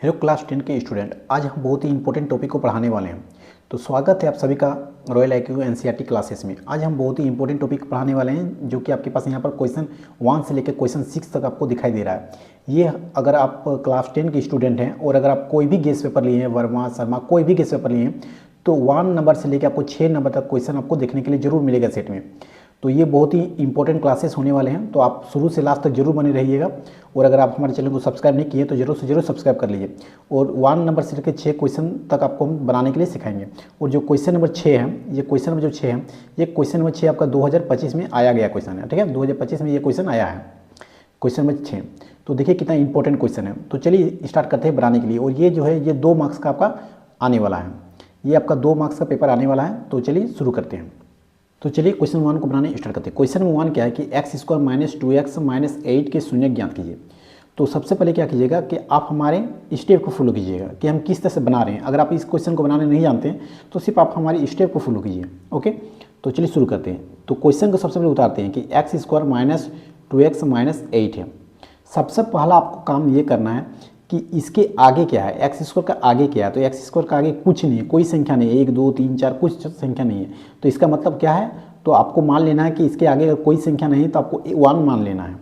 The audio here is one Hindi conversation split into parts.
हेलो क्लास 10 के स्टूडेंट, आज हम बहुत ही इंपॉर्टेंट टॉपिक को पढ़ाने वाले हैं। तो स्वागत है आप सभी का रॉयल IQ NCERT क्लासेस में। आज हम बहुत ही इंपॉर्टेंट टॉपिक पढ़ाने वाले हैं जो कि आपके पास यहाँ पर क्वेश्चन 1 से लेकर क्वेश्चन 6 तक आपको दिखाई दे रहा है। ये अगर आप क्लास 10 के स्टूडेंट हैं और अगर आप कोई भी गेस्ट पेपर लिए हैं, वर्मा शर्मा कोई भी गेस्ट पेपर लिए हैं, तो 1 नंबर से लेकर आपको 6 नंबर तक क्वेश्चन आपको देखने के लिए जरूर मिलेगा सेट में। तो ये बहुत ही इंपॉर्टेंट क्लासेस होने वाले हैं, तो आप शुरू से लास्ट तक जरूर बने रहिएगा। और अगर आप हमारे चैनल को सब्सक्राइब नहीं किए तो जरूर से जरूर सब्सक्राइब कर लीजिए। और 1 नंबर से लेकर 6 क्वेश्चन तक आपको हम बनाने के लिए सिखाएंगे। और जो क्वेश्चन नंबर 6 है, ये क्वेश्चन नंबर जो 6 है, ये क्वेश्चन नंबर 6 आपका 2025 में आया गया क्वेश्चन है। ठीक है, 2025 में ये क्वेश्चन आया है, क्वेश्चन नंबर 6। तो देखिए कितना इंपॉर्टेंट क्वेश्चन है। तो चलिए स्टार्ट करते हैं बनाने के लिए। और ये जो है ये 2 मार्क्स का आपका आने वाला है, ये आपका 2 मार्क्स का पेपर आने वाला है। तो चलिए शुरू करते हैं। तो चलिए क्वेश्चन 1 को बनाने स्टार्ट करते हैं। क्वेश्चन 1 क्या है कि x² - 2x - 8 के शून्य ज्ञात कीजिए। तो सबसे पहले क्या कीजिएगा कि आप हमारे स्टेप को फॉलो कीजिएगा कि हम किस तरह से बना रहे हैं। अगर आप इस क्वेश्चन को बनाने नहीं जानते हैं तो सिर्फ आप हमारी स्टेप को फॉलो कीजिए। ओके, तो चलिए शुरू करते हैं। तो क्वेश्चन को सबसे पहले उतारते हैं कि x² - 2x - 8 है। सबसे पहला आपको काम ये करना है कि इसके आगे क्या है, x² का आगे क्या है। तो x² का आगे कुछ नहीं है, कोई संख्या नहीं है, 1 2 3 4 कुछ संख्या नहीं है। तो इसका मतलब क्या है, तो आपको मान लेना है कि इसके आगे अगर कोई संख्या नहीं है तो आपको 1 मान लेना है।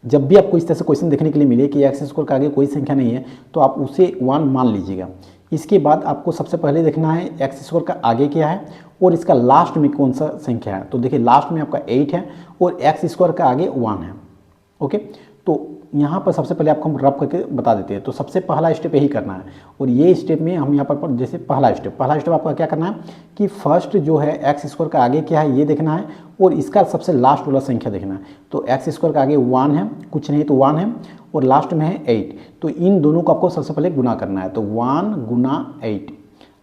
जब भी आपको इस तरह से क्वेश्चन देखने के लिए मिले कि x² का आगे कोई संख्या नहीं है तो आप उसे 1 मान लीजिएगा। इसके बाद आपको सबसे पहले देखना है x² का आगे क्या है और इसका लास्ट में कौन सा संख्या है। तो देखिए लास्ट में आपका 8 है और x² का आगे 1 है। ओके, तो यहाँ पर सबसे पहले आपको हम रब करके बता देते हैं। तो सबसे पहला स्टेप यही करना है। और ये स्टेप में हम यहाँ पर जैसे पहला स्टेप आपका क्या करना है कि फर्स्ट जो है x² का आगे क्या है ये देखना है और इसका सबसे लास्ट वाला संख्या देखना है। तो x² का आगे 1 है, कुछ नहीं तो 1 है और लास्ट में है 8। तो इन दोनों को आपको सबसे पहले गुना करना है। तो 1 गुना 8,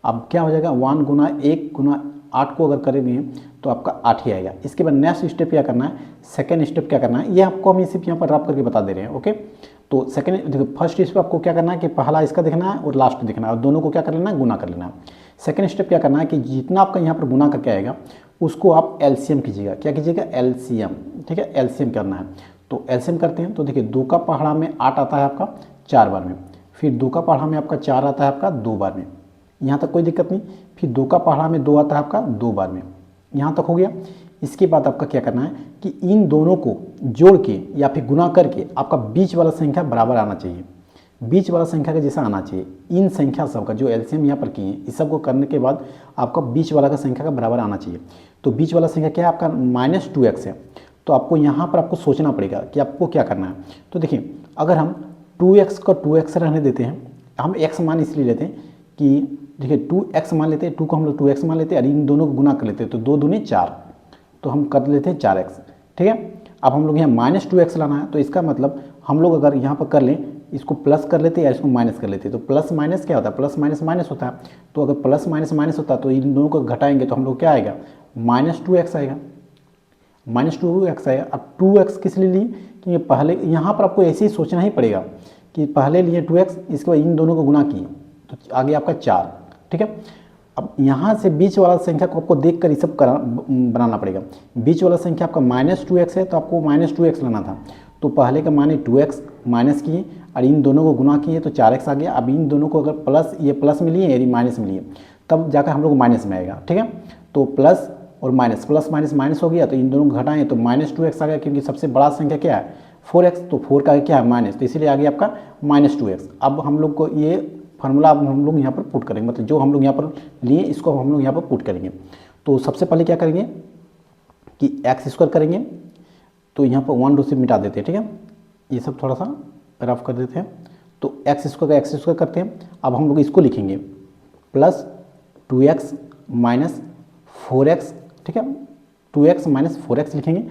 अब क्या हो जाएगा 1 गुना 1 गुना 8 को अगर करेंगे तो आपका 8 ही आएगा। इसके बाद नेक्स्ट स्टेप क्या करना है, सेकंड स्टेप क्या करना है, ये आपको हम सिर्फ यहाँ पर रब करके बता दे रहे हैं। ओके, तो सेकंड देखो फर्स्ट स्टेप आपको क्या करना है कि पहला इसका देखना है और लास्ट देखना है और दोनों को क्या कर लेना है, गुना कर लेना है। सेकंड स्टेप क्या करना है कि जितना आपका यहाँ पर गुना करके आएगा उसको आप LCM कीजिएगा। क्या कीजिएगा, LCM। ठीक है, LCM करना है। तो LCM करते हैं। तो देखिए 2 का पहाड़ा में 8 आता है आपका 4 बार में, फिर 2 का पहाड़ा में आपका 4 आता है आपका 2 बार में, यहाँ तक कोई दिक्कत नहीं। फिर 2 का पहाड़ा में 2 आता है आपका 2 बार में, यहाँ तक हो गया। इसके बाद आपका क्या करना है कि इन दोनों को जोड़ के या फिर गुना करके आपका बीच वाला संख्या बराबर आना चाहिए, बीच वाला संख्या का जैसा आना चाहिए। इन संख्या सबका जो LCM यहाँ पर किए इस सब को करने के बाद आपका बीच वाला का संख्या का बराबर आना चाहिए। तो बीच वाला संख्या क्या है आपका -2x है। तो आपको यहाँ पर आपको सोचना पड़ेगा कि आपको क्या करना है। तो देखिए अगर हम 2x को 2x रहने देते हैं, हम x मान इसलिए लेते हैं कि देखिए 2x मान लेते हैं, 2 को हम लोग 2x मान लेते हैं और इन दोनों को गुना कर लेते हैं। तो 2 दूनी 4, तो हम कर लेते हैं 4x। ठीक है, अब हम लोग यहाँ -2x लाना है। तो इसका मतलब हम लोग अगर यहाँ पर कर लें, इसको प्लस कर लेते हैं या इसको माइनस कर लेते हैं। तो प्लस माइनस क्या होता है, प्लस माइनस माइनस होता है। तो अगर प्लस माइनस माइनस होता है तो इन दोनों को घटाएंगे तो हम लोग क्या आएगा, -2x आएगा, -2x आएगा। अब 2x किस लिए लिए, क्योंकि पहले यहाँ पर आपको ऐसे ही सोचना ही पड़ेगा कि पहले लिए 2x, इसके बाद इन दोनों को गुना किए तो आगे आपका 4। ठीक है, अब यहाँ से बीच वाला संख्या को आपको देखकर ये सब बनाना पड़ेगा। बीच वाला संख्या आपका -2x है तो आपको -2x लाना था। तो पहले का माने 2x माइनस किए और इन दोनों को गुना किए तो 4x आ गया। अब इन दोनों को अगर प्लस ये प्लस में लिए या माइनस में लिए तब जाकर हम लोग माइनस में आएगा। ठीक है, तो प्लस और माइनस, प्लस माइनस माइनस हो गया। तो इन दोनों को घटाएं तो -2x आ गया, क्योंकि सबसे बड़ा संख्या क्या है 4x, तो 4 का क्या है माइनस, तो इसीलिए आ गया आपका -2x। अब हम लोग को ये फार्मूला अब हम लोग यहाँ पर पुट करेंगे, मतलब जो हम लोग यहाँ पर लिए इसको हम लोग यहाँ पर पुट करेंगे। तो सबसे पहले क्या करेंगे कि x² करेंगे। तो यहाँ पर 1 2 से मिटा देते हैं। ठीक है, ये सब थोड़ा सा रफ कर देते हैं। तो x² का x² करते हैं। अब हम लोग इसको लिखेंगे प्लस 2x माइनस 4x। ठीक है, 2x माइनस 4x लिखेंगे।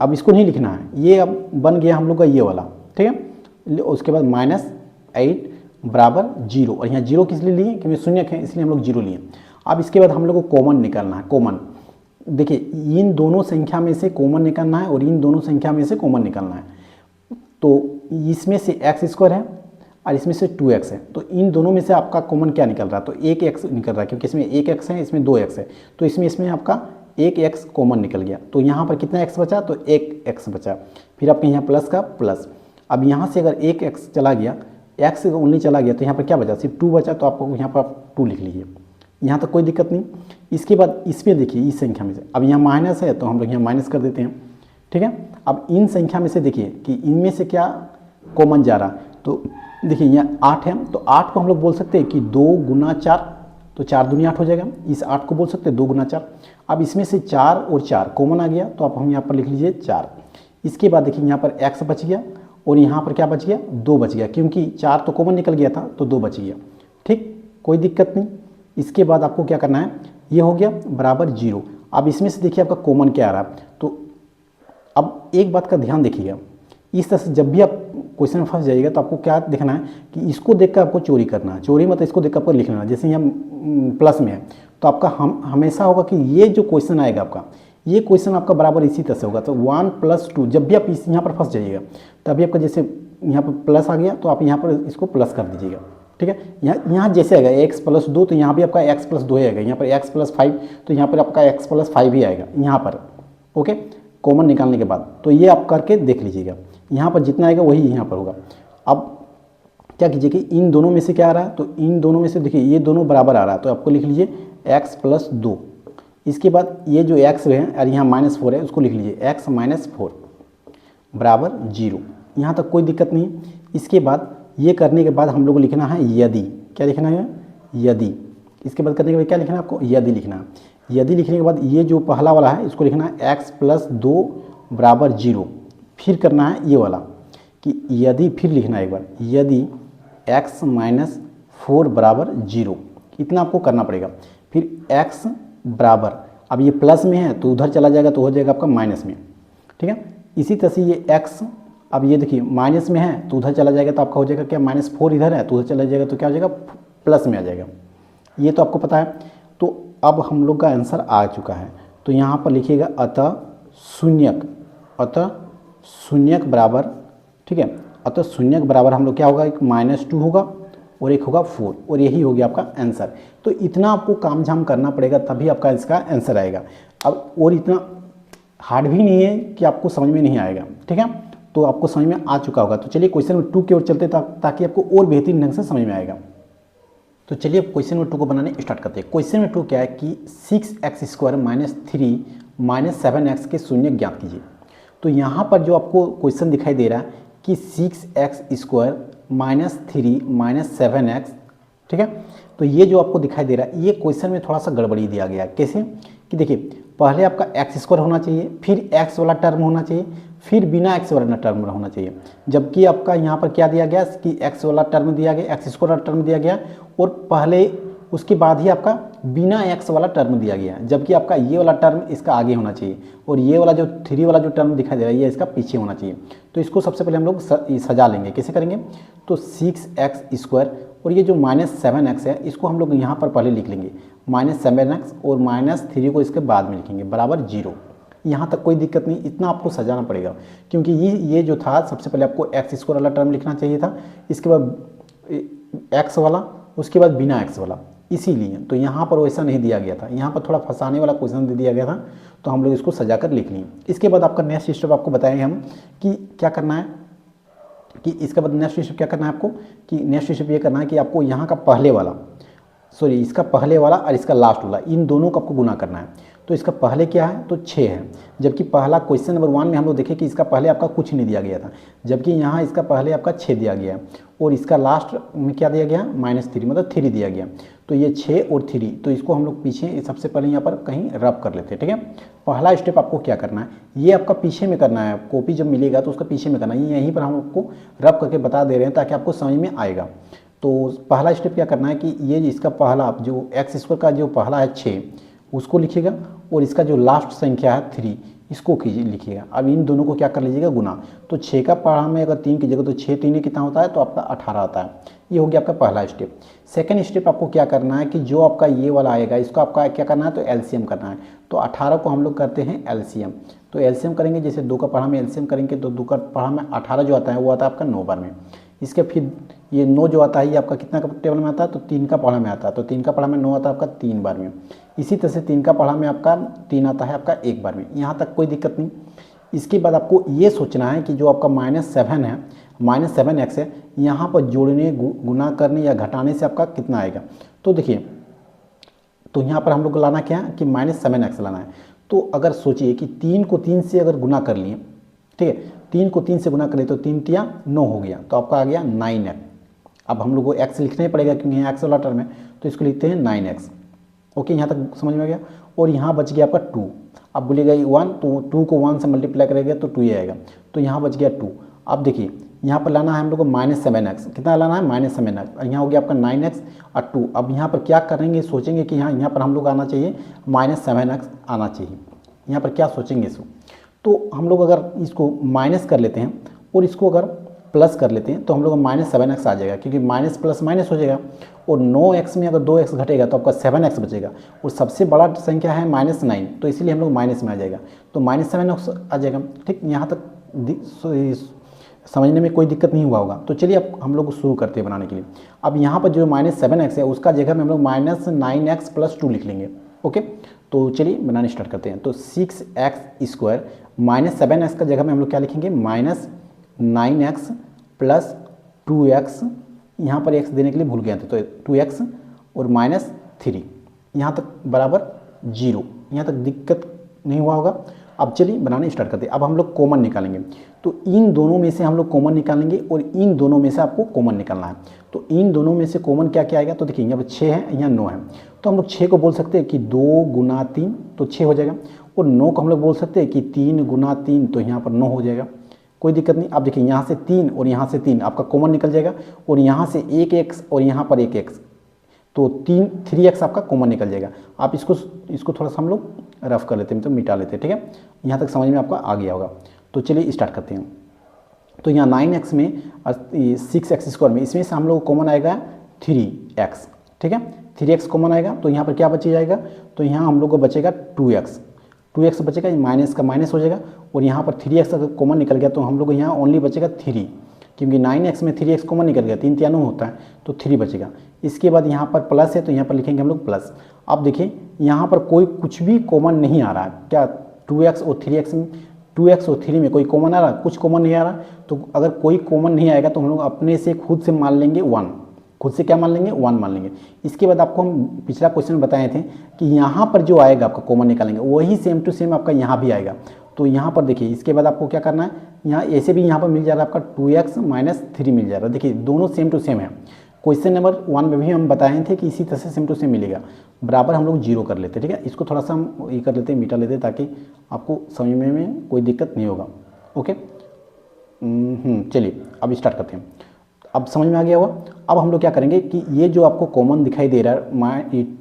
अब इसको नहीं लिखना है, ये अब बन गया हम लोग का ये वाला। ठीक है, उसके बाद -8 बराबर 0, और यहाँ 0 किस लिए लिए, क्योंकि शून्य है इसलिए हम लोग 0 लिए। अब इसके बाद हम लोग को कॉमन निकालना है। कॉमन देखिए इन दोनों संख्या में से कॉमन निकालना है और इन दोनों संख्या में से कॉमन निकालना है। तो इसमें से x² है और इसमें से 2x है। तो इन दोनों में से आपका कॉमन क्या निकल रहा है, तो 1x निकल रहा है, क्योंकि इसमें 1x है इसमें 2x है। तो इसमें आपका 1x कॉमन निकल गया। तो यहाँ पर कितना x बचा, तो 1x बचा। फिर आपके यहाँ प्लस का प्लस। अब यहाँ से अगर 1x चला गया एक्स ओनली चला गया तो यहाँ पर क्या बचा, सिर्फ 2 बचा, तो आपको यहाँ पर 2 लिख लीजिए, यहाँ तक कोई दिक्कत नहीं। इसके बाद इसमें देखिए इस संख्या में से, अब यहाँ माइनस है तो हम लोग यहाँ माइनस कर देते हैं, ठीक है। अब इन संख्या में से देखिए कि इनमें से क्या कॉमन जा रहा, तो देखिए यहाँ 8 है, तो 8 को हम लोग बोल सकते हैं कि 2 गुना 4, तो 4 दूनी 8 हो जाएगा, इस 8 को बोल सकते हैं 2 गुना 4। अब इसमें से 4 और 4 कॉमन आ गया, तो आप हम यहाँ पर लिख लीजिए 4। इसके बाद देखिए यहाँ पर x बच गया और यहाँ पर क्या बच गया, 2 बच गया, क्योंकि 4 तो कॉमन निकल गया था तो 2 बच गया, ठीक, कोई दिक्कत नहीं। इसके बाद आपको क्या करना है, ये हो गया बराबर 0। अब इसमें से देखिए आपका कॉमन क्या आ रहा है, तो अब एक बात का ध्यान देखिएगा, इस तरह से जब भी आप क्वेश्चन में फंस जाइएगा तो आपको क्या देखना है कि इसको देखकर आपको चोरी करना है, चोरी मतलब इसको देखकर आपको लिखना है। जैसे यहाँ प्लस में है तो आपका हमेशा होगा कि ये जो क्वेश्चन आएगा आपका, ये क्वेश्चन आपका बराबर इसी तरह से होगा, तो 1 + 2, जब भी आप यहाँ पर फंस जाइएगा तभी आपका जैसे यहाँ पर प्लस आ गया तो आप यहाँ पर इसको प्लस कर दीजिएगा, ठीक है। यहाँ जैसे आएगा x + 2 तो यहाँ भी आपका x + 2 ही आएगा, यहाँ पर x + 5 तो यहाँ पर आपका x + 5 ही आएगा यहाँ पर, ओके, कॉमन निकालने के बाद। तो ये आप करके देख लीजिएगा, यहाँ पर जितना आएगा वही यहाँ पर होगा। अब क्या कीजिए कि इन दोनों में से क्या आ रहा है, तो इन दोनों में से देखिए ये दोनों बराबर आ रहा है, तो आपको लिख लीजिए x + 2। इसके बाद ये जो x है और यहाँ -4 है उसको लिख लीजिए x - 4 बराबर 0। यहाँ तक कोई दिक्कत नहीं। इसके बाद ये करने के बाद हम लोग को लिखना है यदि, क्या लिखना है, यदि। इसके बाद करने के बाद क्या लिखना है आपको, यदि लिखना है। यदि लिखने के बाद ये जो पहला वाला है इसको लिखना है x + 2 बराबर 0। फिर करना है ये वाला कि यदि, फिर लिखना है एक बार, यदि x - 4 बराबर 0, इतना आपको करना पड़ेगा। फिर x बराबर, अब ये प्लस में है तो उधर चला जाएगा तो हो जाएगा आपका माइनस में, ठीक है। इसी तरह से ये x, अब ये देखिए माइनस में है तो उधर चला जाएगा तो आपका हो जाएगा क्या, -4 इधर है तो उधर चला जाएगा तो क्या हो जाएगा, प्लस में आ जाएगा। ये तो आपको पता है। तो अब हम लोग का आंसर आ चुका है, तो यहाँ पर लिखिएगा अतः शून्यक बराबर, ठीक है, अतः शून्यक बराबर हम लोग क्या होगा, एक -2 होगा और एक होगा 4, और यही हो गया आपका आंसर। तो इतना आपको काम झाम करना पड़ेगा तभी आपका इसका आंसर आएगा। अब और इतना हार्ड भी नहीं है कि आपको समझ में नहीं आएगा, ठीक है, तो आपको समझ में आ चुका होगा। तो चलिए क्वेश्चन नंबर 2 की ओर चलते ताकि आपको और बेहतरीन ढंग से समझ में आएगा। तो चलिए अब क्वेश्चन नंबर 2 को बनाने स्टार्ट करते हैं। क्वेश्चन नंबर 2 क्या है कि 6x² - 3 - 7x के शून्य ज्ञात कीजिए। तो यहाँ पर जो आपको क्वेश्चन दिखाई दे रहा है कि 6x² - 3 - 7x, ठीक है, तो ये जो आपको दिखाई दे रहा है ये क्वेश्चन में थोड़ा सा गड़बड़ी दिया गया है। कैसे कि देखिए पहले आपका x² होना चाहिए, फिर x वाला टर्म होना चाहिए, फिर बिना x वाला टर्म होना चाहिए, जबकि आपका यहाँ पर क्या दिया गया कि x वाला टर्म दिया गया, x² वाला टर्म दिया गया और पहले उसके बाद ही आपका बिना x वाला टर्म दिया गया, जबकि आपका ये वाला टर्म इसका आगे होना चाहिए और ये वाला जो 3 वाला जो टर्म दिखाई दे रहा है ये इसका पीछे होना चाहिए। तो इसको सबसे पहले हम लोग सजा लेंगे। कैसे करेंगे, तो 6x² और ये जो -7x है इसको हम लोग यहाँ पर पहले लिख लेंगे, -7x और -3 को इसके बाद में लिखेंगे बराबर 0। यहाँ तक कोई दिक्कत नहीं, इतना आपको सजाना पड़ेगा क्योंकि ये जो था सबसे पहले आपको x² वाला टर्म लिखना चाहिए था, इसके बाद x वाला, उसके बाद बिना x वाला, इसीलिए तो यहाँ पर वैसा नहीं दिया गया था, यहाँ पर थोड़ा फंसाने वाला क्वेश्चन दे दिया गया था, तो हम लोग इसको सजा कर लिख लिए। इसके बाद आपका नेक्स्ट स्टेप आपको बताएंगे हम कि क्या करना है, कि इसके बाद नेक्स्ट स्टेप क्या करना है आपको, कि नेक्स्ट स्टेप ये करना है कि आपको यहाँ का पहले वाला, सॉरी इसका पहले वाला और इसका लास्ट वाला, इन दोनों को आपको गुना करना है। तो इसका पहले क्या है, तो 6 है, जबकि पहला क्वेश्चन नंबर 1 में हम लोग देखें कि इसका पहले आपका कुछ नहीं दिया गया था, जबकि यहाँ इसका पहले आपका 6 दिया गया है और इसका लास्ट में क्या दिया गया, -3 मतलब 3 दिया गया। तो ये 6 और 3, तो इसको हम लोग पीछे सबसे पहले यहाँ पर कहीं रब कर लेते हैं, ठीक है। पहला स्टेप आपको क्या करना है, ये आपका पीछे में करना है, कॉपी जब मिलेगा तो उसका पीछे में करना है, यहीं पर हम आपको रब करके बता दे रहे हैं ताकि आपको समझ में आएगा। तो पहला स्टेप क्या करना है कि ये इसका पहला जो x² का जो पहला है 6 उसको लिखिएगा और इसका जो लास्ट संख्या है 3 इसको लिखिएगा। अब इन दोनों को क्या कर लीजिएगा, गुना। तो 6 का पढ़ा में अगर 3 कीजिएगा तो 6 3 कितना होता है, तो आपका 18 आता है। ये हो गया आपका पहला स्टेप। सेकंड स्टेप आपको क्या करना है कि जो आपका ये वाला आएगा इसको आपका क्या करना है, तो एलसीएम करना है। तो 18 को हम लोग करते हैं एलसीएम, तो एलसीएम करेंगे, जैसे 2 का पढ़ा में एलसीएम करेंगे तो 2 का पढ़ा में 18 जो आता है वो आता है आपका 9 बार में। इसके फिर ये 9 जो आता है ये आपका कितना का टेबल में आता है, तो 3 का पढ़ा में आता है, तो 3 का पढ़ा में 9 आता है आपका 3 बार में। इसी तरह से 3 का पढ़ा में आपका 3 आता है आपका 1 बार में। यहाँ तक कोई दिक्कत नहीं। इसके बाद आपको ये सोचना है कि जो आपका -7 है -7x है, यहाँ पर जोड़ने गुना करने या घटाने से आपका कितना आएगा। तो देखिए, तो यहाँ पर हम लोग को लाना क्या है कि -7x लाना है। तो अगर सोचिए कि 3 को 3 से अगर गुना कर लिए, ठीक है, 3 को 3 से गुना करें तो 3 तिया 9 हो गया, तो आपका आ गया 9x। अब हम लोग को x लिखना ही पड़ेगा क्योंकि यहाँ x वाला टर्म है, तो इसको लिखते हैं 9x। ओके, यहाँ तक समझ में आ गया। और यहाँ बच गया आपका 2। अब बोलिएगा 1, तो 2 को 1 से मल्टीप्लाई करेंगे तो 2 ही आएगा, तो यहाँ बच गया 2। अब देखिए यहाँ पर लाना है हम लोग को -7x, कितना लाना है -7x, यहाँ हो गया आपका 9x और 2। अब यहाँ पर क्या करेंगे, सोचेंगे कि यहाँ पर हम लोग आना चाहिए -7x आना चाहिए। यहाँ पर क्या सोचेंगे इसको, तो हम लोग अगर इसको माइनस कर लेते हैं और इसको अगर प्लस कर लेते हैं तो हम लोग को -7x आ जाएगा, क्योंकि माइनस प्लस माइनस हो जाएगा। और 9x में अगर 2x घटेगा तो आपका 7x बचेगा, और सबसे बड़ा संख्या है -9, तो इसीलिए हम लोग माइनस में आ जाएगा, तो -7x आ जाएगा। ठीक, यहाँ तक समझने में कोई दिक्कत नहीं हुआ होगा। तो चलिए अब हम लोग शुरू करते हैं बनाने के लिए। अब यहाँ पर जो -7x है उसका जगह में हम लोग -9x + 2 लिख लेंगे। ओके, तो चलिए बनाने स्टार्ट करते हैं। तो 6x² -7x का जगह में हम लोग क्या लिखेंगे, -9x + 2x, यहाँ पर x देने के लिए भूल गया था, तो 2x और -3, यहाँ तक बराबर 0। यहाँ तक दिक्कत नहीं हुआ होगा। अब चलिए बनाने स्टार्ट करते हैं। अब हम लोग कॉमन निकालेंगे, तो इन दोनों में से हम लोग कॉमन निकालेंगे और इन दोनों में से आपको कॉमन निकालना है। तो इन दोनों में से कॉमन क्या क्या आएगा, तो देखिए यहाँ पर 6 है, यहाँ 9 है, तो हम लोग 6 को बोल सकते हैं कि 2 × 3, तो 6 हो जाएगा। और 9 को हम लोग बोल सकते हैं कि 3 × 3, तो यहाँ पर 9 हो जाएगा, कोई दिक्कत नहीं। अब देखिए यहाँ से 3 और यहाँ से 3 आपका कॉमन निकल जाएगा, और यहाँ से 1x और यहाँ पर 1x, तो 3x आपका कॉमन निकल जाएगा। आप इसको थोड़ा सा हम लोग रफ कर लेते हैं, तो मिटा लेते हैं। ठीक है, यहाँ तक समझ में आपका आ गया होगा। तो चलिए स्टार्ट करते हैं। तो यहाँ 9x में 6x² में इसमें से हम लोग कॉमन आएगा 3x। ठीक है, 3x कॉमन आएगा, तो यहाँ पर क्या बच जाएगा, तो यहाँ हम लोग को बचेगा 2x बचेगा, माइनस का माइनस हो जाएगा। और यहाँ पर 3x अगर कॉमन निकल गया तो हम लोग को यहाँ ओनली बचेगा 3, क्योंकि 9x में 3x कॉमन निकल गया, 3 तिया 9 होता है, तो 3 बचेगा। इसके बाद यहाँ पर प्लस है, तो यहाँ पर लिखेंगे हम लोग प्लस। अब देखिए यहाँ पर कोई कुछ भी कॉमन नहीं आ रहा है, क्या 2x और 3 में कोई कॉमन आ रहा है, कुछ कॉमन नहीं आ रहा। तो अगर कोई कॉमन नहीं आएगा तो हम लोग अपने से खुद से मान लेंगे 1, खुद से क्या मान लेंगे, 1 मान लेंगे। इसके बाद आपको हम पिछला क्वेश्चन में बताए थे कि यहाँ पर जो आएगा आपका कॉमन निकालेंगे वही सेम टू सेम आपका यहाँ भी आएगा। तो यहाँ पर देखिए इसके बाद आपको क्या करना है, यहाँ ऐसे भी यहाँ पर मिल जा रहा है आपका 2x - 3 मिल जा रहा है। देखिए दोनों सेम टू सेम है। क्वेश्चन नंबर 1 में भी हम बताए थे कि इसी तरह से सेम टू सेम मिलेगा, बराबर हम लोग 0 कर लेते हैं। ठीक है, इसको थोड़ा सा हम ये कर लेते हैं, मिटा लेते हैं, ताकि आपको समझने में कोई दिक्कत नहीं होगा। ओके, चलिए अब स्टार्ट करते हैं। अब समझ में आ गया होगा। अब हम लोग क्या करेंगे कि ये जो आपको कॉमन दिखाई दे रहा है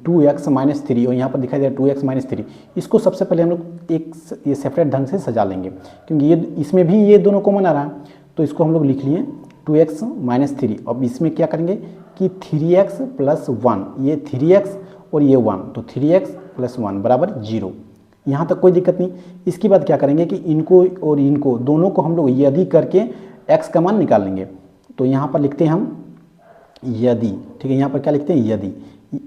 2x - 3 और यहाँ पर दिखाई दे रहा है 2x - 3, इसको सबसे पहले हम लोग एक ये सेपरेट ढंग से सजा लेंगे, क्योंकि ये इसमें भी ये दोनों कॉमन आ रहा है। तो इसको हम लोग लिख लिए 2x - 3। अब इसमें क्या करेंगे कि 3x + 1, ये 3x और ये 1, तो 3x + 1 बराबर 0। यहाँ तक कोई दिक्कत नहीं। इसके बाद क्या करेंगे कि इनको और इनको दोनों को हम लोग यदि करके x का मान निकाल लेंगे। तो यहाँ पर लिखते हैं हम यदि। ठीक है, यहाँ पर क्या लिखते हैं, यदि।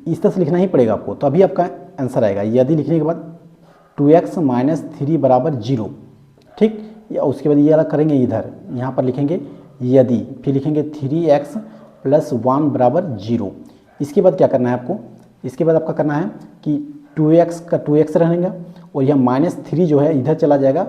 इस तरह से लिखना ही पड़ेगा आपको, तो अभी आपका आंसर आएगा। यदि लिखने के बाद 2x - 3 बराबर 0। ठीक, या उसके बाद ये अलग करेंगे, इधर यहाँ पर लिखेंगे यदि, फिर लिखेंगे 3x + 1 बराबर 0। इसके बाद क्या करना है आपको, इसके बाद आपका करना है कि 2x का 2x रहेगा, और यह -3 जो है इधर चला जाएगा,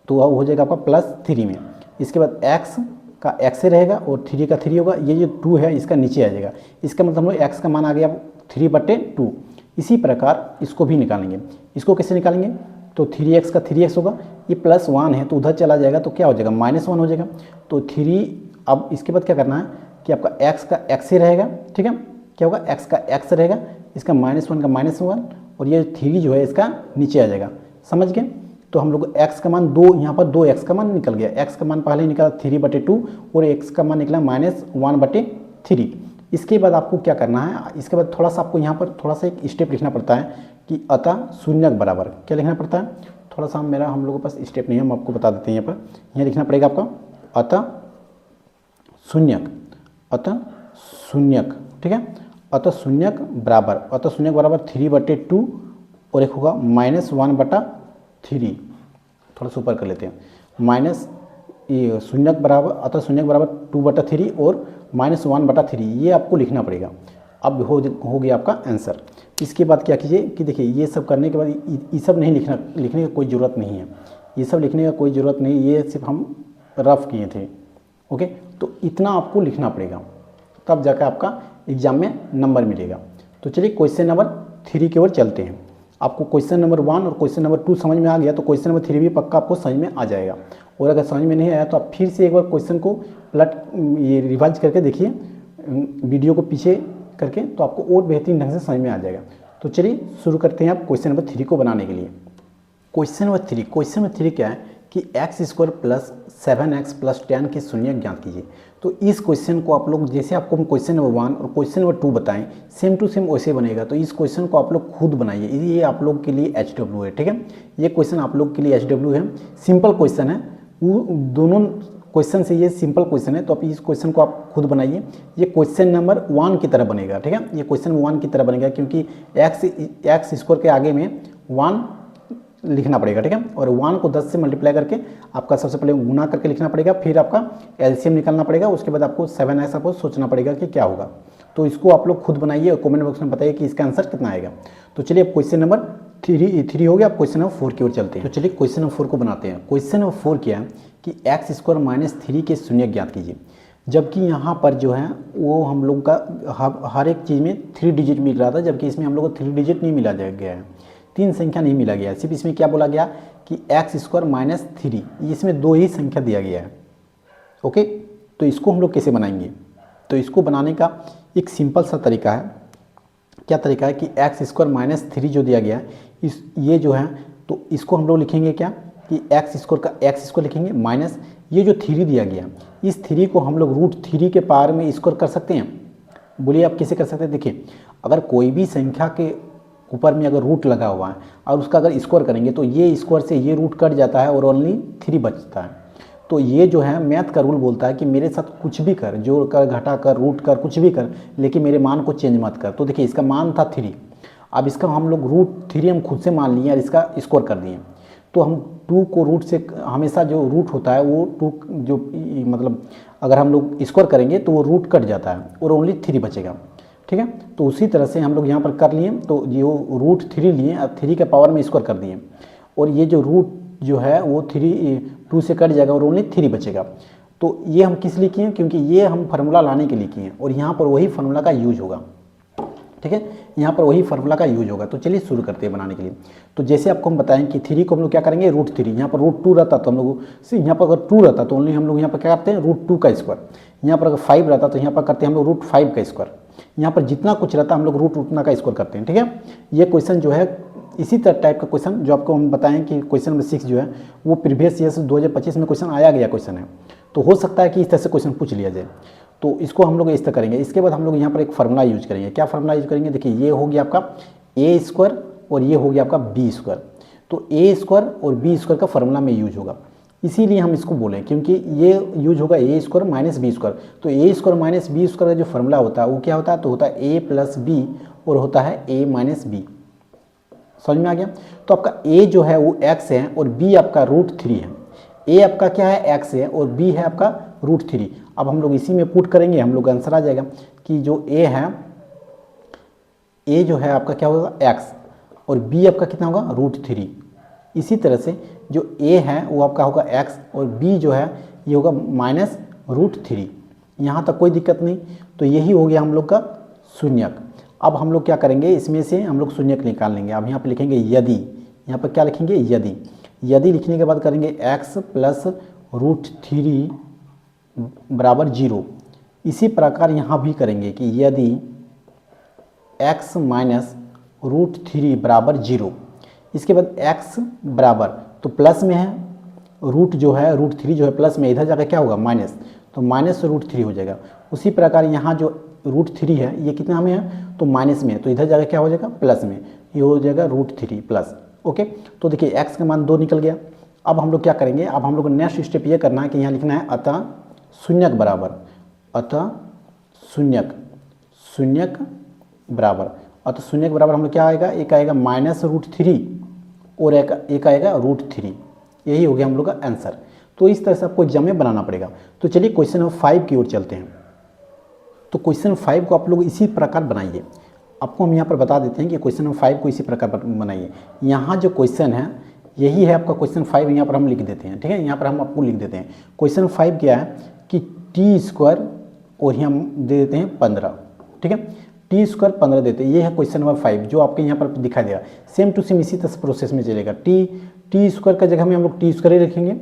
तो वह हो जाएगा आपका +3 में। इसके बाद x का x रहेगा और 3 का 3 होगा, ये जो 2 है इसका नीचे आ जाएगा। इसका मतलब हम लोग x का मान आ गया 3/2। इसी प्रकार इसको भी निकालेंगे। इसको कैसे निकालेंगे, तो 3x का 3x होगा, ये +1 है तो उधर चला जाएगा, तो क्या हो जाएगा, -1 हो जाएगा। तो 3, अब इसके बाद क्या करना है कि आपका x का x ही रहेगा। ठीक है, क्या होगा, x का x रहेगा, इसका -1 का -1, और ये 3 जो है इसका नीचे आ जाएगा। समझ गए। तो हम लोग x का मान 2, यहाँ पर 2x का मान निकल गया। x का मान पहले निकला 3/2 और x का मान निकला -1/3। इसके बाद आपको क्या करना है, इसके बाद थोड़ा सा आपको यहाँ पर थोड़ा सा एक स्टेप लिखना पड़ता है कि अतः शून्यक बराबर, क्या लिखना पड़ता है, थोड़ा सा हम लोगों के पास स्टेप नहीं है, हम आपको बता देते हैं। यहाँ पर यहाँ लिखना पड़ेगा आपका अतः शून्यक, अतः शून्यक। ठीक है, अतः शून्यक बराबर 3/2 और एक होगा -1/3। थोड़ा सा ऊपर कर लेते हैं, माइनस ये शून्यक बराबर, अतः शून्यक बराबर 2/3 और -1/3, ये आपको लिखना पड़ेगा। अब हो गया आपका आंसर। इसके बाद क्या कीजिए कि देखिए ये सब करने के बाद ये सब नहीं लिखने का कोई ज़रूरत नहीं है, ये सब लिखने का कोई ज़रूरत नहीं, ये सिर्फ हम रफ किए थे। ओके, तो इतना आपको लिखना पड़ेगा, तब जाकर आपका एग्जाम में नंबर मिलेगा। तो चलिए क्वेश्चन नंबर 3 की ओर चलते हैं। आपको क्वेश्चन नंबर 1 और क्वेश्चन नंबर 2 समझ में आ गया तो क्वेश्चन नंबर 3 भी पक्का आपको समझ में आ जाएगा। और अगर समझ में नहीं आया तो आप फिर से एक बार क्वेश्चन को ये रिवाइज करके देखिए, वीडियो को पीछे करके, तो आपको और बेहतरीन ढंग से समझ में आ जाएगा। तो चलिए शुरू करते हैं आप क्वेश्चन नंबर 3 को बनाने के लिए। क्वेश्चन नंबर 3 क्या है कि x² + 7x + 10 के शून्यक ज्ञात कीजिए। तो इस क्वेश्चन को आप लोग, जैसे आपको हम क्वेश्चन नंबर 1 और क्वेश्चन नंबर 2 बताएं, सेम टू सेम वैसे बनेगा। तो इस क्वेश्चन को आप लोग खुद बनाइए, ये आप लोग के लिए HW है, ठीक है। ये क्वेश्चन आप लोग के लिए HW है, सिंपल क्वेश्चन है, वो दोनों क्वेश्चन से ये सिंपल क्वेश्चन है। तो आप इस क्वेश्चन को आप खुद बनाइए, ये क्वेश्चन नंबर 1 की तरह बनेगा, ठीक है। ये क्वेश्चन 1 की तरह बनेगा क्योंकि x² के आगे में 1 लिखना पड़ेगा, ठीक है। और 1 को 10 से मल्टीप्लाई करके आपका सबसे पहले गुना करके लिखना पड़ेगा, फिर आपका एलसीएम निकालना पड़ेगा, उसके बाद आपको 7x आपको सोचना पड़ेगा कि क्या होगा। तो इसको आप लोग खुद बनाइए और कमेंट बॉक्स में बताइए कि इसका आंसर कितना आएगा। तो चलिए अब क्वेश्चन नंबर 3 हो गया, अब क्वेश्चन नंबर 4 की ओर चलते हैं। तो चलिए क्वेश्चन नंबर 4 को बनाते हैं। क्वेश्चन नंबर 4 क्या है कि x² - 3 के शून्यक ज्ञात कीजिए। जबकि यहाँ पर जो है वो हम लोग का हर एक चीज़ में 3 डिजिट मिल रहा था, जबकि इसमें हम लोग को 3 डिजिट नहीं मिला गया है, 3 संख्या नहीं मिला गया है। सिर्फ इसमें क्या बोला गया कि x² - 3, इसमें 2 ही संख्या दिया गया है। ओके, तो इसको हम लोग कैसे बनाएंगे? तो इसको बनाने का एक सिंपल सा तरीका है। क्या तरीका है कि x² - 3 जो दिया गया है, ये जो है, तो इसको हम लोग लिखेंगे क्या कि x² का x² लिखेंगे माइनस ये जो 3 दिया गया, इस 3 को हम लोग √3 के पावर में स्क्वायर कर सकते हैं। बोलिए आप कैसे कर सकते हैं? देखिए, अगर कोई भी संख्या के ऊपर में अगर रूट लगा हुआ है और उसका अगर स्क्वायर करेंगे तो ये स्क्वायर से ये रूट कट जाता है और ओनली 3 बचता है। तो ये जो है मैथ का रूल बोलता है कि मेरे साथ कुछ भी कर, जोड़ कर, घटा कर, रूट कर, कुछ भी कर, लेकिन मेरे मान को चेंज मत कर। तो देखिए इसका मान था 3, अब इसका हम लोग √3 हम खुद से मान लिए और इसका स्क्वायर कर दिए। तो हम 2 को रूट से, हमेशा जो रूट होता है वो 2 जो मतलब अगर हम लोग स्क्वायर करेंगे तो वो रूट कट जाता है और ओनली 3 बचेगा, ठीक है। तो उसी तरह से हम लोग यहाँ पर कर लिए, तो ये √3 लिए और 3 के पावर में स्क्वायर कर दिए, और ये जो रूट जो है वो 2 से कट जाएगा और ओनली 3 बचेगा। तो ये हम किस लिए किए? क्योंकि ये हम फार्मूला लाने के लिए किए और यहाँ पर वही फार्मूला का यूज होगा, ठीक है, यहाँ पर वही फार्मूला का यूज होगा। तो चलिए शुरू करते हैं बनाने के लिए। तो जैसे आपको हम बताएं कि 3 को हम लोग क्या करेंगे √3, यहाँ पर √2 रहता तो हम लोग से, यहाँ पर अगर 2 रहता तो ओनली हम लोग यहाँ पर क्या करते हैं √2 का स्क्वायर, यहाँ पर अगर 5 रहता तो यहाँ पर करते हैं हम लोग √5 का स्क्वायर, यहाँ पर जितना कुछ रहता है हम लोग रूट उतना का स्क्वायर करते हैं, ठीक है। ये क्वेश्चन जो है इसी तरह टाइप का क्वेश्चन जो आपको हम बताएं कि क्वेश्चन नंबर 6 जो है वो प्रीवियस ईयर 2025 में क्वेश्चन आया गया क्वेश्चन है। तो हो सकता है कि इस तरह से क्वेश्चन पूछ लिया जाए, तो इसको हम लोग इस तरह करेंगे। इसके बाद हम लोग यहाँ पर एक फार्मूला यूज करेंगे। क्या फार्मूला यूज करेंगे? देखिए ये हो गया आपका a² और ये हो गया आपका b²। तो a² और b² का फार्मूला में यूज होगा, इसीलिए हम इसको बोलें क्योंकि ये यूज होगा a² - b²। तो a² - b² का जो फार्मूला होता है वो क्या होता है? तो होता है a + b और होता है a - b। समझ में आ गया? तो आपका a जो है वो x है और b आपका √3 है। a आपका क्या है? x है और b है आपका √3। अब हम लोग इसी में पुट करेंगे, हम लोग आंसर आ जाएगा कि जो a है, a जो है आपका क्या होगा x और b आपका कितना होगा √3। इसी तरह से जो a है वो आपका होगा x और b जो है ये होगा -√3। यहाँ तक कोई दिक्कत नहीं। तो यही हो गया हम लोग का शून्यक। अब हम लोग क्या करेंगे, इसमें से हम लोग शून्यक निकाल लेंगे। अब यहाँ पे लिखेंगे यदि, यहाँ पर क्या लिखेंगे यदि। यदि लिखने के बाद करेंगे x + √3 बराबर 0। इसी प्रकार यहाँ भी करेंगे कि यदि x - √3 बराबर 0। इसके बाद x बराबर, तो प्लस में है, रूट जो है √3 जो है प्लस में, इधर जाकर क्या होगा माइनस, तो -√3 हो जाएगा। उसी प्रकार यहाँ जो √3 है ये कितना में है? तो माइनस में है, तो इधर जाकर क्या हो जाएगा प्लस में, ये हो जाएगा √3 प्लस। ओके, तो देखिए x का मान 2 निकल गया। अब हम लोग क्या करेंगे? अब हम लोग नेक्स्ट स्टेप ये करना है कि यहाँ लिखना है अतः शून्यक बराबर, अतः शून्यक बराबर, अतः शून्यक बराबर हम लोग क्या आएगा? एक आएगा -√3 और एक आएगा √3। यही हो गया हम लोग का आंसर। तो इस तरह से आपको एग्जाम में बनाना पड़ेगा। तो चलिए क्वेश्चन नंबर 5 की ओर चलते हैं। तो क्वेश्चन 5 को आप लोग इसी प्रकार बनाइए। आपको हम यहाँ पर बता देते हैं कि क्वेश्चन नंबर 5 को इसी प्रकार बनाइए। यहाँ जो क्वेश्चन है यही है आपका क्वेश्चन 5, यहाँ पर हम लिख देते हैं, ठीक है। यहाँ पर हम आपको लिख देते हैं क्वेश्चन 5 क्या है कि टी स्क्वायर और यहाँ हम दे देते हैं 15, ठीक है। टी स्क्वायर 15 देते हैं, ये है क्वेश्चन नंबर 5 जो आपके यहाँ पर दिखाई देगा। सेम टू सेम इसी तरह प्रोसेस में चलेगा। टी स्क्वायर का जगह में हम लोग टी स्क्वायर ही रखेंगे,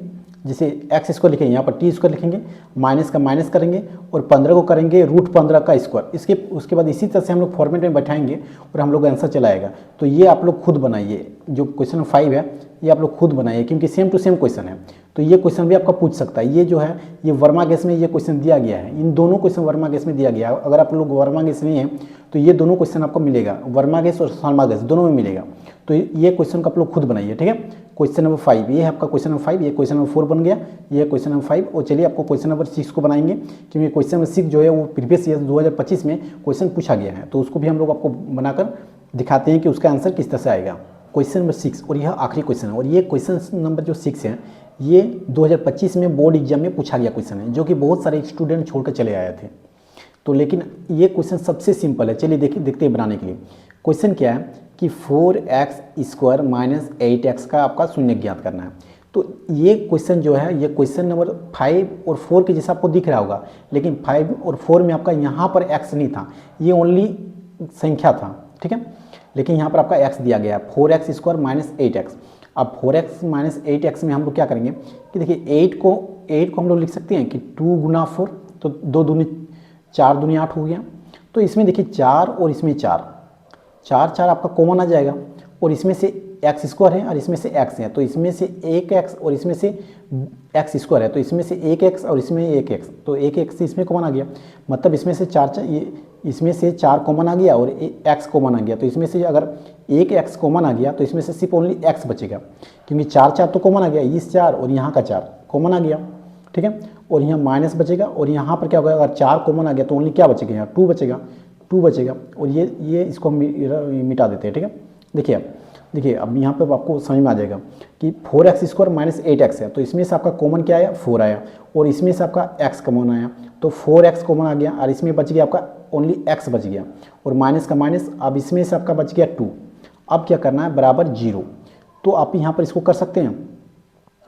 जैसे एक्स स्क्वायर लिखेंगे यहाँ पर टी स्क्वायर लिखेंगे, माइनस का माइनस करेंगे और 15 को करेंगे √15 का स्क्वायर। उसके बाद इसी तरह से हम लोग फॉर्मेट में बैठाएंगे और हम लोग आंसर चलाएगा। तो ये आप लोग खुद बनाइए, जो क्वेश्चन 5 है ये आप लोग खुद बनाइए, क्योंकि सेम टू सेम क्वेश्चन है। तो ये क्वेश्चन भी आपका पूछ सकता है। ये जो है ये वर्मा गैस में ये क्वेश्चन दिया गया है, इन दोनों क्वेश्चन वर्मा गैस में दिया गया है। अगर आप लोग वर्मा गैस में हैं तो ये दोनों क्वेश्चन आपको मिलेगा, वर्मा गैस और शर्मा गैस दोनों में मिलेगा। तो ये क्वेश्चन को आप लोग खुद बनाइए, ठीक है। क्वेश्चन नंबर 5 ये है आपका क्वेश्चन नंबर 5, ये क्वेश्चन नंबर 4 बन गया, ये क्वेश्चन नंबर 5। और चलिए आपको क्वेश्चन नंबर 6 को बनाएंगे, क्योंकि क्वेश्चन नंबर 6 जो है वो प्रीवियस ईयर 2025 में क्वेश्चन पूछा गया है। तो उसको भी हम लोग आपको बनाकर दिखाते हैं कि उसका आंसर किस तरह से आएगा। क्वेश्चन नंबर 6 और यह आखिरी क्वेश्चन है, और ये क्वेश्चन नंबर जो 6 है ये 2025 में बोर्ड एग्जाम में पूछा गया क्वेश्चन है, जो कि बहुत सारे स्टूडेंट छोड़कर चले आए थे। तो लेकिन ये क्वेश्चन सबसे सिंपल है। चलिए देखते हैं बनाने के लिए। क्वेश्चन क्या है कि 4x स्क्वायर माइनस 8x का आपका शून्य ज्ञात करना है। तो ये क्वेश्चन जो है ये क्वेश्चन नंबर 5 और 4 के जैसा आपको दिख रहा होगा, लेकिन 5 और 4 में आपका यहाँ पर x नहीं था, ये ओनली संख्या था, ठीक है। लेकिन यहाँ पर आपका x दिया गया है 4x स्क्वायर माइनस 8x। अब 4x माइनस 8x में हम लोग क्या करेंगे कि देखिए 8 को हम लोग लिख सकते हैं कि 2 गुना 4, तो 2 दूनी 4 दूनी 8 हो गया। तो इसमें देखिए 4 और इसमें 4 आपका कॉमन आ जाएगा, और इसमें से एक्स स्क्वायर है और इसमें से एक्स है, तो इसमें से एक एक्स और इसमें से एक्स स्क्वायर है, तो इसमें से एक एक्स और इसमें एक एक्स, तो एक एक्स इसमें कॉमन आ गया। मतलब इसमें से इसमें से 4 कॉमन आ गया और एक्स कॉमन आ गया। तो इसमें से अगर एक एक्स कॉमन आ गया तो इसमें से सिर्फ ओनली एक्स बचेगा, क्योंकि 4 तो कॉमन आ गया, इस 4 और यहाँ का 4 कॉमन आ गया, ठीक है। और यहाँ माइनस बचेगा, और यहाँ पर क्या होगा अगर 4 कॉमन आ गया तो ओनली क्या बचेगा, यहाँ 2 बचेगा। और ये इसको हम मिटा देते हैं, ठीक है। देखिए अब यहाँ पे आपको समझ में आ जाएगा कि 4x स्क्वायर माइनस 8x है, तो इसमें से आपका कॉमन क्या आया 4 आया, और इसमें से आपका x कॉमन आया, तो 4x कॉमन आ गया, और इसमें बच गया आपका ओनली x बच गया, और माइनस का माइनस, अब इसमें से आपका बच गया 2। अब क्या करना है बराबर 0। तो आप यहाँ पर इसको कर सकते हैं,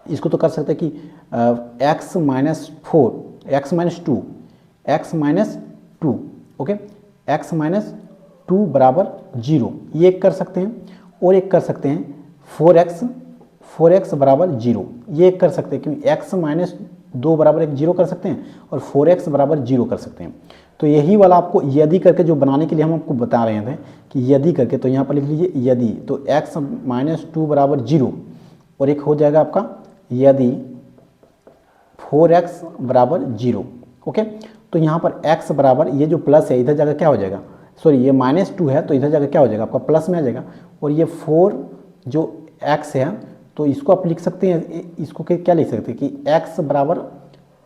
इसको तो कर सकते हैं कि x minus 4 x minus 2 okay, x minus 2 बराबर 0, ये कर सकते हैं। और एक कर सकते हैं 4x बराबर 0, ये कर सकते हैं, क्योंकि x माइनस 2 बराबर 0 कर सकते हैं, और 4x बराबर 0 कर सकते हैं। तो यही वाला आपको यदि करके जो बनाने के लिए हम आपको बता रहे थे कि यदि करके, तो यहाँ पर लिख लीजिए यदि, तो x माइनस 2 बराबर 0, और एक हो जाएगा आपका यदि 4x बराबर 0, ओके। तो यहाँ पर x बराबर, ये जो प्लस है इधर जगह क्या हो जाएगा, सॉरी ये माइनस 2 है तो इधर जगह क्या हो जाएगा आपका प्लस में आ जाएगा, और ये 4 जो x है तो इसको आप लिख सकते हैं, इसको क्या लिख सकते हैं कि x बराबर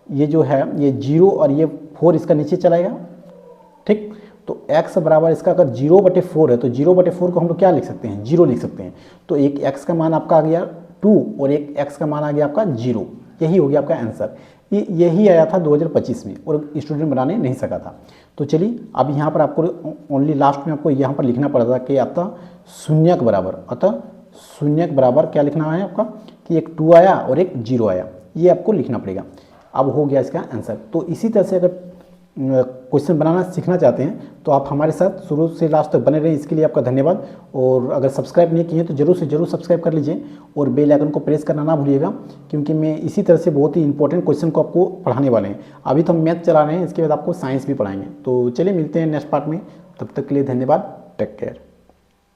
ये जो है ये 0 और ये 4 इसका नीचे चलाएगा, ठीक। तो x बराबर इसका अगर 0/4 है तो 0/4 को हम लोग क्या लिख सकते हैं 0 लिख सकते हैं। तो एक x का मान आपका आ गया 2 और एक x का मान आ गया आपका 0, यही हो गया आपका आंसर। यही आया था 2025 में और स्टूडेंट बनाने नहीं सका था। तो चलिए अब यहाँ पर आपको ओनली लास्ट में आपको यहाँ पर लिखना पड़ा था कि अतः शून्यक बराबर क्या लिखना है आपका कि एक 2 आया और एक 0 आया, ये आपको लिखना पड़ेगा। अब हो गया इसका आंसर। तो इसी तरह से अगर क्वेश्चन बनाना सीखना चाहते हैं तो आप हमारे साथ शुरू से लास्ट तक बने रहें, इसके लिए आपका धन्यवाद। और अगर सब्सक्राइब नहीं किए तो जरूर से जरूर सब्सक्राइब कर लीजिए और बेल आइकन को प्रेस करना ना भूलिएगा, क्योंकि मैं इसी तरह से बहुत ही इंपॉर्टेंट क्वेश्चन को आपको पढ़ाने वाले हैं। अभी तो हम मैथ चला रहे हैं, इसके बाद आपको साइंस भी पढ़ाएंगे। तो चलिए मिलते हैं नेक्स्ट पार्ट में, तब तक के लिए धन्यवाद, टेक केयर।